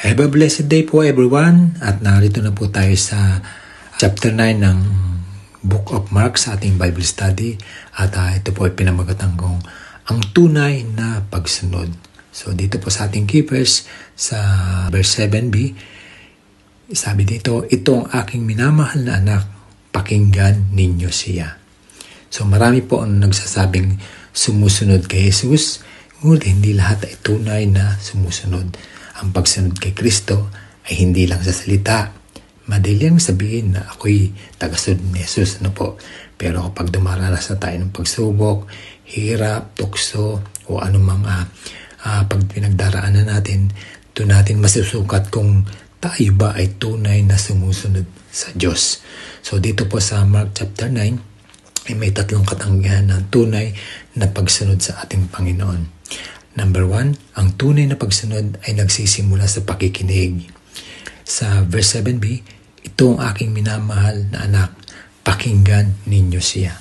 Have a blessed day po everyone, at narito na po tayo sa chapter 9 ng Book of Mark sa ating Bible study, at ito po ay pinamagatan kong ang tunay na pagsunod. So dito po sa ating keepers sa verse 7b, sabi dito, ito ang aking minamahal na anak, pakinggan ninyo siya. So marami po ang nagsasabing sumusunod kay Jesus, ngunit hindi lahat ay tunay na sumusunod. Ang pagsunod kay Kristo ay hindi lang sa salita. Madali lang sabihin na ako'y tagasunod ni Jesus, ano po. Pero kapag dumaranas na tayo ng pagsubok, hirap, tukso, o anumang pag pinagdaraanan natin, doon natin masusukat kung tayo ba ay tunay na sumusunod sa Diyos. So dito po sa Mark chapter 9, ay may tatlong katanggihan ng tunay na pagsunod sa ating Panginoon. Number 1, ang tunay na pagsunod ay nagsisimula sa pakikinig. Sa verse 7b, ito ang aking minamahal na anak, pakinggan ninyo siya.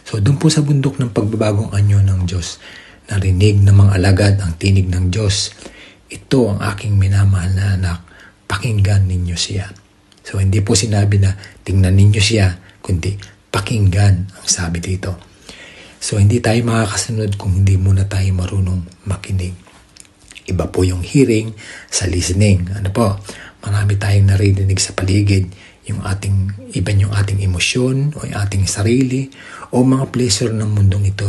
So doon po sa bundok ng pagbabagong anyo ng Diyos, narinig ng mga alagad ang tinig ng Diyos. Ito ang aking minamahal na anak, pakinggan ninyo siya. So hindi po sinabi na tingnan ninyo siya, kundi pakinggan ang sabi dito. So hindi tayo makakasunod kung hindi muna tayo marunong makinig. Iba po yung hearing sa listening. Ano po? Marami tayong naririnig sa paligid, yung ating emosyon o yung ating sarili o mga pleasure ng mundong ito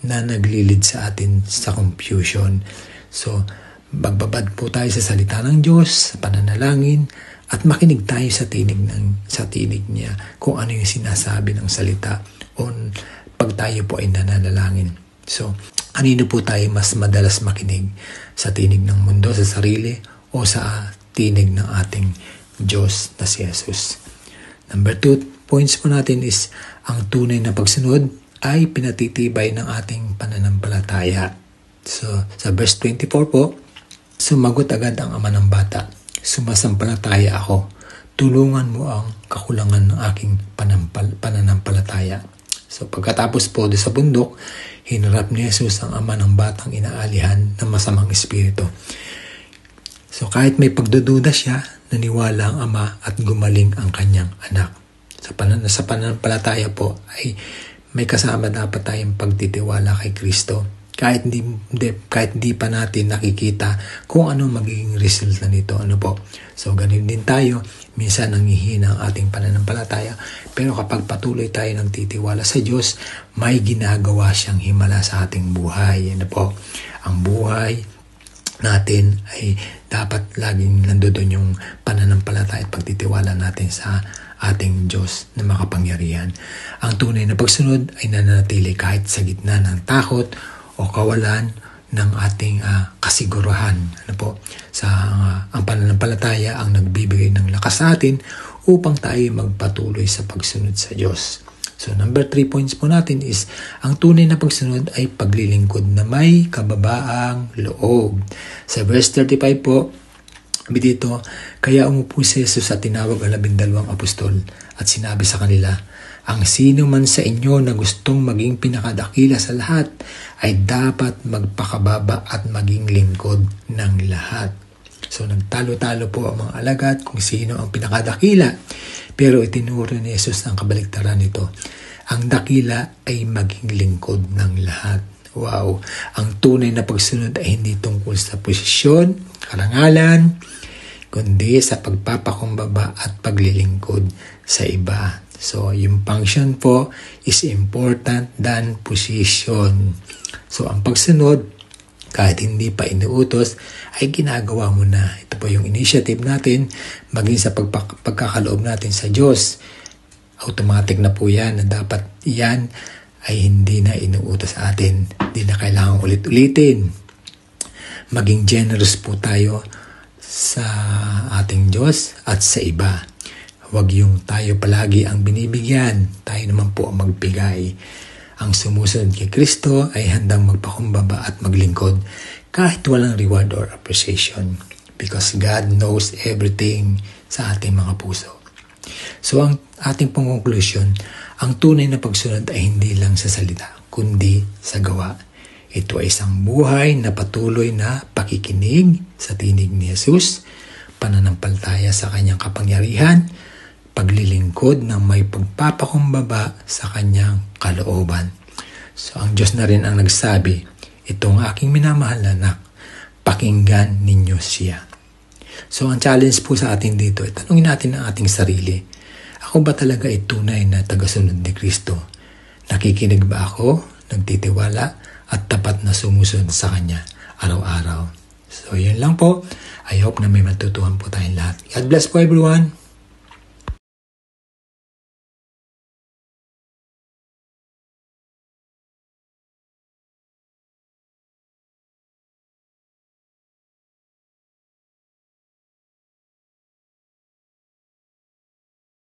na naglilid sa atin sa confusion. So magbabad po tayo sa salita ng Diyos, sa pananalangin, at makinig tayo sa tinig niya kung ano yung sinasabi ng salita o pag tayo po ay nananalangin. So, kanino po tayo mas madalas makinig? Sa tinig ng mundo, sa sarili, o sa tinig ng ating Diyos na si Jesus? Number 2 points po natin is, ang tunay na pagsunod ay pinatitibay ng ating pananampalataya. So, sa verse 24 po, sumagot agad ang ama ng bata, sumasampalataya ako, tulungan mo ang kakulangan ng aking pananampalataya. So pagkatapos po sa bundok, hinarap ni Jesus ang ama ng batang inaalihan ng masamang espiritu. So kahit may pagdududa siya, naniwala ang ama at gumaling ang kanyang anak. Sa pananampalataya po ay may kasama dapat tayong pagtitiwala kay Kristo. Kahit hindi pa natin nakikita kung ano magiging resulta nito. Ano po? So ganun din tayo. Minsan nanghihina ang ating pananampalataya. Pero kapag patuloy tayo ng titiwala sa Diyos, may ginagawa siyang himala sa ating buhay. Ano po? Ang buhay natin ay dapat laging nandoon yung pananampalataya at pagtitiwala natin sa ating Diyos na makapangyarihan. Ang tunay na pagsunod ay nananatili kahit sa gitna ng takot o kawalan ng ating kasiguruhan. Ano po? Ang pananampalataya ang nagbibigay ng lakas sa atin upang tayo magpatuloy sa pagsunod sa Diyos. So number 3 points po natin is, ang tunay na pagsunod ay paglilingkod na may kababaang loob. Sa verse 35 po, dito, kaya umupo si Jesus at tinawag ang 12 apostol at sinabi sa kanila, ang sino man sa inyo na gustong maging pinakadakila sa lahat ay dapat magpakababa at maging lingkod ng lahat. So nagtalo-talo po ang mga alagad kung sino ang pinakadakila. Pero itinuro ni Jesus ang kabaliktaran nito. Ang dakila ay maging lingkod ng lahat. Wow! Ang tunay na pagsunod ay hindi tungkol sa posisyon, karangalan, kundi sa pagpapakumbaba at paglilingkod sa iba. So, yung function po is important than position. So, ang pagsunod, kahit hindi pa inuutos, ay ginagawa mo na. Ito po yung initiative natin, maging sa pagkakaloob natin sa Diyos. Automatic na po yan, na dapat yan ay hindi na inuutos sa atin. Hindi na kailangan ulit-ulitin. Maging generous po tayo sa ating Diyos at sa iba. Huwag yung tayo palagi ang binibigyan, tayo naman po ang magbigay. Ang sumusunod kay Kristo ay handang magpakumbaba at maglingkod kahit walang reward or appreciation, because God knows everything sa ating mga puso. So ang ating pong conclusion, ang tunay na pagsunod ay hindi lang sa salita, kundi sa gawa. Ito ay isang buhay na patuloy na pakikinig sa tinig ni Jesus, pananampalataya sa kanyang kapangyarihan, paglilingkod ng may pagpapakumbaba sa kanyang kalooban. So ang Diyos na rin ang nagsabi, "Itong aking minamahal na anak, pakinggan ninyo siya." So ang challenge po sa atin dito, tanungin natin ang ating sarili. Ako ba talaga ay tunay na tagasunod ni Kristo? Nakikinig ba ako, nagtitiwala, at tapat na sumusunod sa Kanya araw-araw? So yun lang po. I hope na may matutuhan po tayong lahat. God bless po everyone.